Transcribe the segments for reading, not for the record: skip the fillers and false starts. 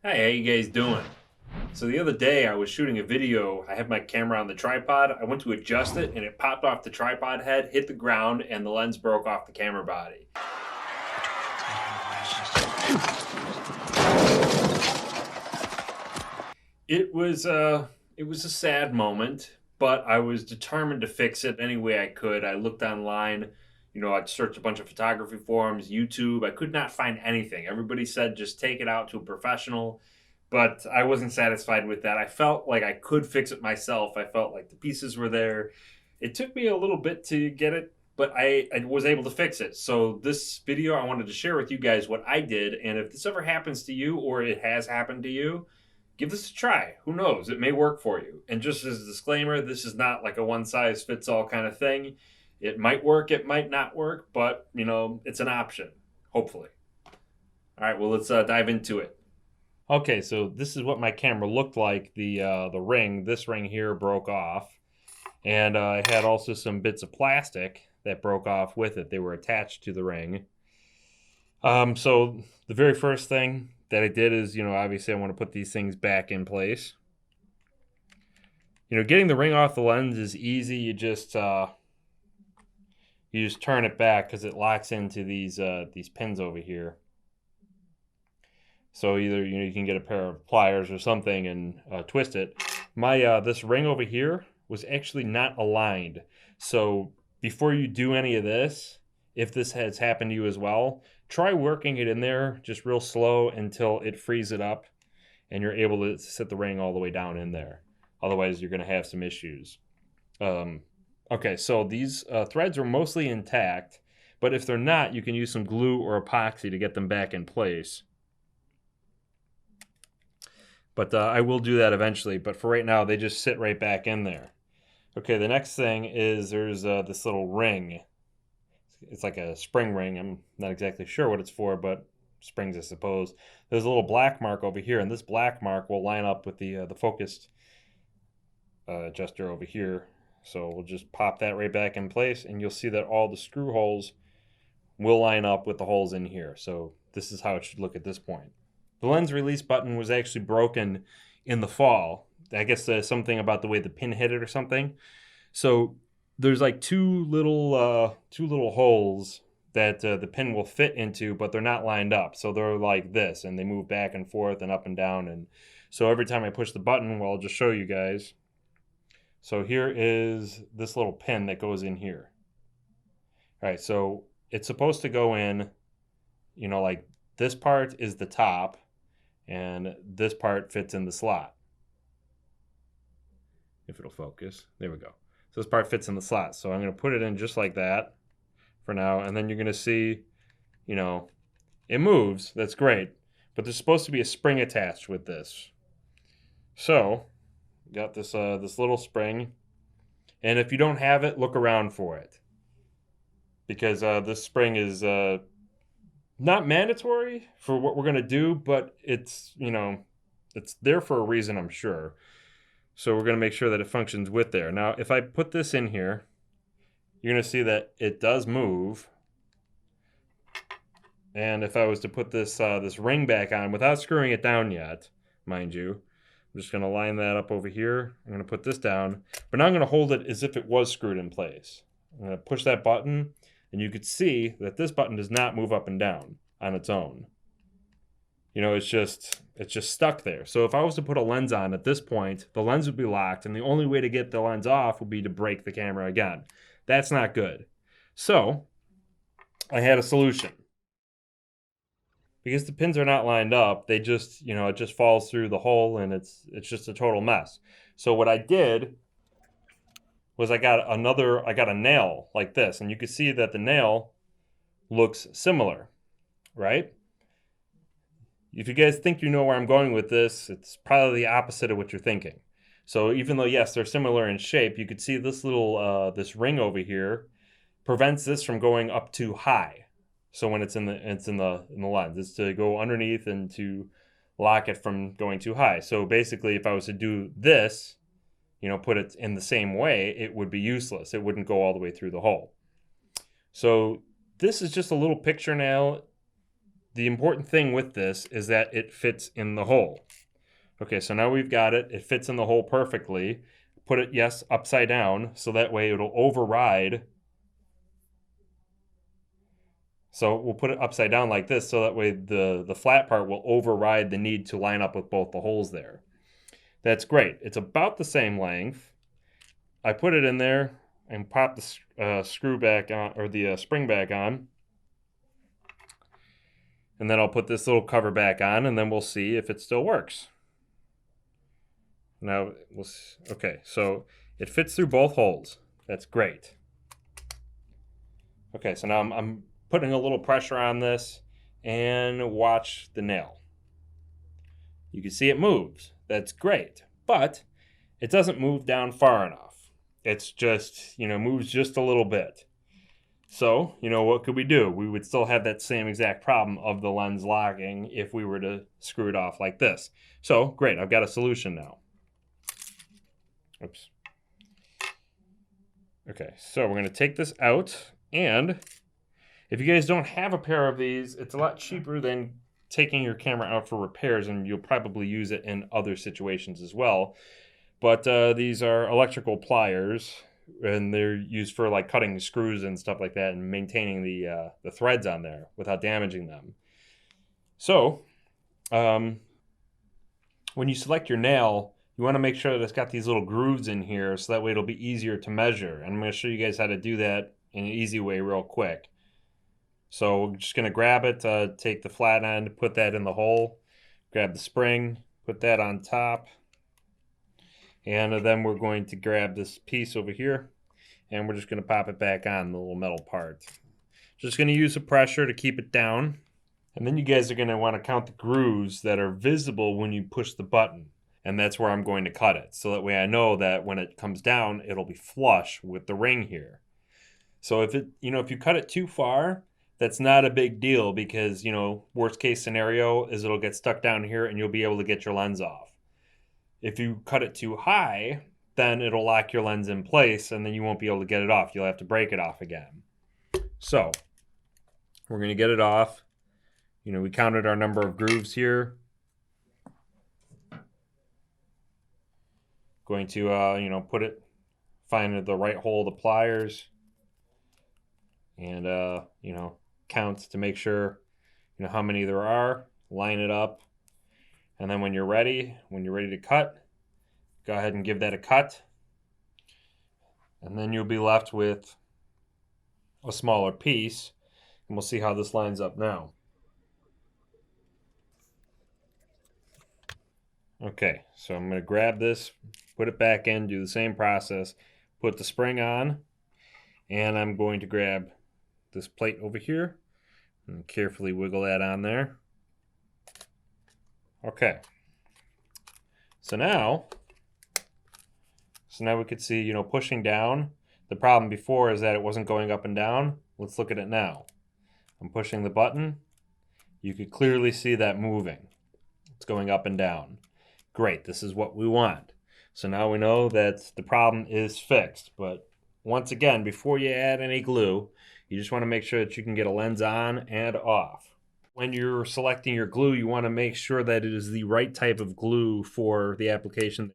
Hey, how you guys doing? So the other day I was shooting a video. I had my camera on the tripod. I went to adjust it and it popped off the tripod head, hit the ground, and the lens broke off the camera body. It was it was a sad moment, but I was determined to fix it any way I could. I looked online, I'd searched a bunch of photography forums, YouTube. I could not find anything. Everybody said just take it out to a professional, but I wasn't satisfied with that. I felt like I could fix it myself. I felt like the pieces were there. It took me a little bit to get it, but I was able to fix it. So this video I wanted to share with you guys what I did, and if this ever happens to you or it has happened to you, give this a try. Who knows? It may work for you. And just as a disclaimer, this is not like a one size fits all kind of thing. It might work, it might not work, but it's an option, hopefully. All right, well, let's dive into it. Okay, so this is what my camera looked like. This ring here broke off, and I had also some bits of plastic that broke off with it. They were attached to the ring. So the very first thing that I did is, obviously I want to put these things back in place. Getting the ring off the lens is easy. You just turn it back because it locks into these pins over here. So either you can get a pair of pliers or something and twist it. My this ring over here was actually not aligned. So before you do any of this, if this has happened to you as well, try working it in there just real slow until it frees it up and you're able to set the ring all the way down in there. Otherwise, you're going to have some issues. Okay, so these threads are mostly intact, but if they're not, you can use some glue or epoxy to get them back in place. But I will do that eventually, but for right now, they just sit right back in there. Okay, the next thing is there's this little ring. It's like a spring ring. I'm not exactly sure what it's for, but springs, I suppose. There's a little black mark over here, and this black mark will line up with the focused adjuster over here. So we'll just pop that right back in place, and you'll see that all the screw holes will line up with the holes in here. So this is how it should look at this point. The lens release button was actually broken in the fall. I guess there's something about the way the pin hit it or something. So there's like two little holes that the pin will fit into, but they're not lined up. So they're like this, and they move back and forth and up and down. And so every time I push the button, well, I'll just show you guys. So here is this little pin that goes in here. All right, so it's supposed to go in, like this part is the top, and this part fits in the slot. If it'll focus, there we go. So this part fits in the slot. So I'm going to put it in just like that for now, and then you're going to see, it moves. That's great, but there's supposed to be a spring attached with this. So got this this little spring, and if you don't have it, look around for it, because this spring is not mandatory for what we're going to do, but it's it's there for a reason, I'm sure. So we're going to make sure that it functions with there. Now, if I put this in here, you're going to see that it does move. And if I was to put this this ring back on without screwing it down yet, mind you, I'm just going to line that up over here. I'm going to put this down, but now I'm going to hold it as if it was screwed in place. I'm going to push that button, and you could see that this button does not move up and down on its own. It's just stuck there. So if I was to put a lens on at this point, the lens would be locked, and the only way to get the lens off would be to break the camera again. That's not good. So I had a solution. Because the pins are not lined up, they just, it just falls through the hole, and it's just a total mess. So what I did was I got a nail like this, and you can see that the nail looks similar, right? If you guys think you know where I'm going with this, it's probably the opposite of what you're thinking. So even though, yes, they're similar in shape, you could see this little this ring over here prevents this from going up too high. So when it's in the lens, it's to go underneath and to lock it from going too high. So basically, if I was to do this, put it in the same way, it would be useless. It wouldn't go all the way through the hole. So this is just a little picture nail. the important thing with this is that it fits in the hole. Okay, so now we've got it. It fits in the hole perfectly. Put it, yes, upside down, so that way it'll override. So we'll put it upside down like this, so that way the flat part will override the need to line up with both the holes there. That's great. It's about the same length. I put it in there and pop the screw back on, or the spring back on. And then I'll put this little cover back on, and then we'll see if it still works. Now, okay, so it fits through both holes. That's great. Okay, so now I'm putting a little pressure on this, and watch the nail. You can see it moves. That's great, but it doesn't move down far enough. It's just, moves just a little bit. So, what could we do? We would still have that same exact problem of the lens locking if we were to screw it off like this. So, great, I've got a solution now. Oops. Okay, so we're going to take this out, and if you guys don't have a pair of these, it's a lot cheaper than taking your camera out for repairs, and you'll probably use it in other situations as well. But these are electrical pliers, and they're used for like cutting screws and stuff like that, and maintaining the threads on there without damaging them. So, when you select your nail, you want to make sure that it's got these little grooves in here, so that way it'll be easier to measure. And I'm going to show you guys how to do that in an easy way real quick. So we're just going to grab it, take the flat end, put that in the hole, grab the spring, put that on top, and then we're going to grab this piece over here, and we're just going to pop it back on, the little metal part. Just going to use the pressure to keep it down, and then you guys are going to want to count the grooves that are visible when you push the button, and that's where I'm going to cut it, so that way I know that when it comes down, it'll be flush with the ring here. So if you cut it too far, that's not a big deal, because, worst case scenario is it'll get stuck down here and you'll be able to get your lens off. If you cut it too high, then it'll lock your lens in place, and then you won't be able to get it off. You'll have to break it off again. So we're going to get it off. We counted our number of grooves here. Going to, find the right hole of the pliers, and, count to make sure, how many there are, line it up, and then when you're ready to cut, go ahead and give that a cut, and then you'll be left with a smaller piece, and we'll see how this lines up now. Okay, so I'm going to grab this, put it back in, do the same process, put the spring on, and I'm going to grab this plate over here and carefully wiggle that on there. Okay. So now we could see, pushing down. The problem before is that it wasn't going up and down. Let's look at it now. I'm pushing the button. You could clearly see that moving. It's going up and down. Great, this is what we want. So now we know that the problem is fixed. But once again, before you add any glue, you just want to make sure that you can get a lens on and off. When you're selecting your glue, you want to make sure that it is the right type of glue for the application.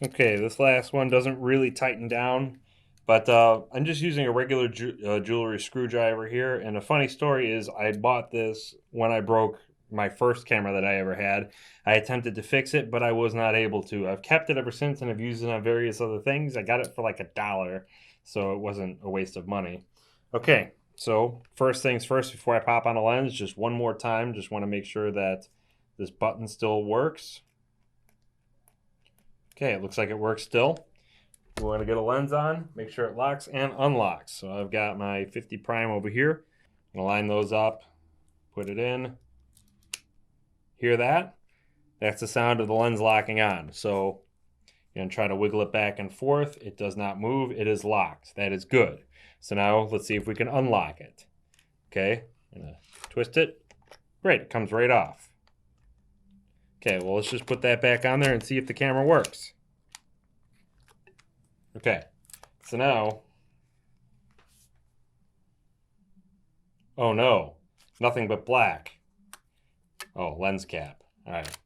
Okay, this last one doesn't really tighten down, but I'm just using a regular jewelry screwdriver here. And a funny story is I bought this when I broke my first camera that I ever had. I attempted to fix it, but I was not able to. I've kept it ever since, and I've used it on various other things. I got it for like $1, so it wasn't a waste of money. Okay, so first things first, before I pop on a lens, just one more time, just want to make sure that this button still works. Okay, it looks like it works still. We want to get a lens on, make sure it locks and unlocks. So I've got my 50 prime over here. I'm going to line those up, put it in. Hear that? That's the sound of the lens locking on. So you're going to try to wiggle it back and forth. It does not move. It is locked. That is good. So now let's see if we can unlock it. Okay, I'm going to twist it. Great, it comes right off. Okay, well, let's just put that back on there and see if the camera works. Okay, so now, oh no, nothing but black. Oh, lens cap. All right.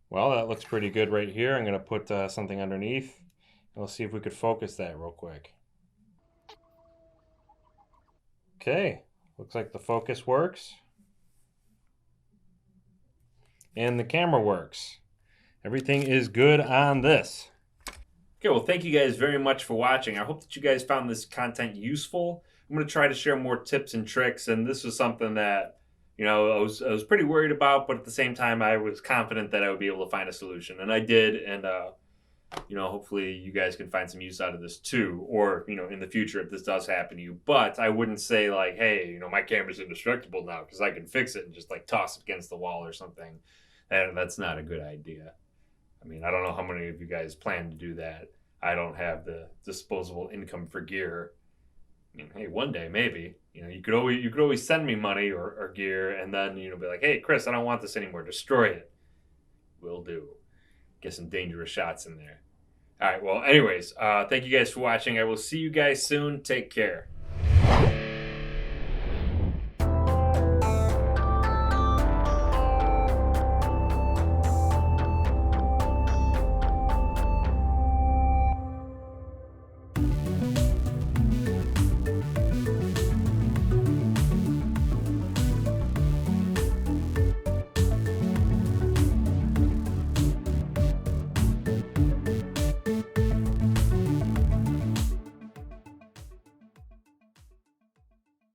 Well, that looks pretty good right here. I'm going to put something underneath. Let's see if we could focus that real quick. Okay, looks like the focus works. And the camera works. Everything is good on this. Okay, well, thank you guys very much for watching. I hope that you guys found this content useful. I'm going to try to share more tips and tricks, and this was something that, I was pretty worried about, but at the same time, I was confident that I would be able to find a solution, and I did. And hopefully, you guys can find some use out of this too, or in the future if this does happen to you. But I wouldn't say like, hey, my camera's indestructible now because I can fix it and just like toss it against the wall or something. That's not a good idea. I mean, I don't know how many of you guys plan to do that. I don't have the disposable income for gear. I mean, hey, one day maybe. You could always send me money or gear, and then be like, hey, Chris, I don't want this anymore. Destroy it. Will do. Get some dangerous shots in there. All right. Well, anyways, thank you guys for watching. I will see you guys soon. Take care.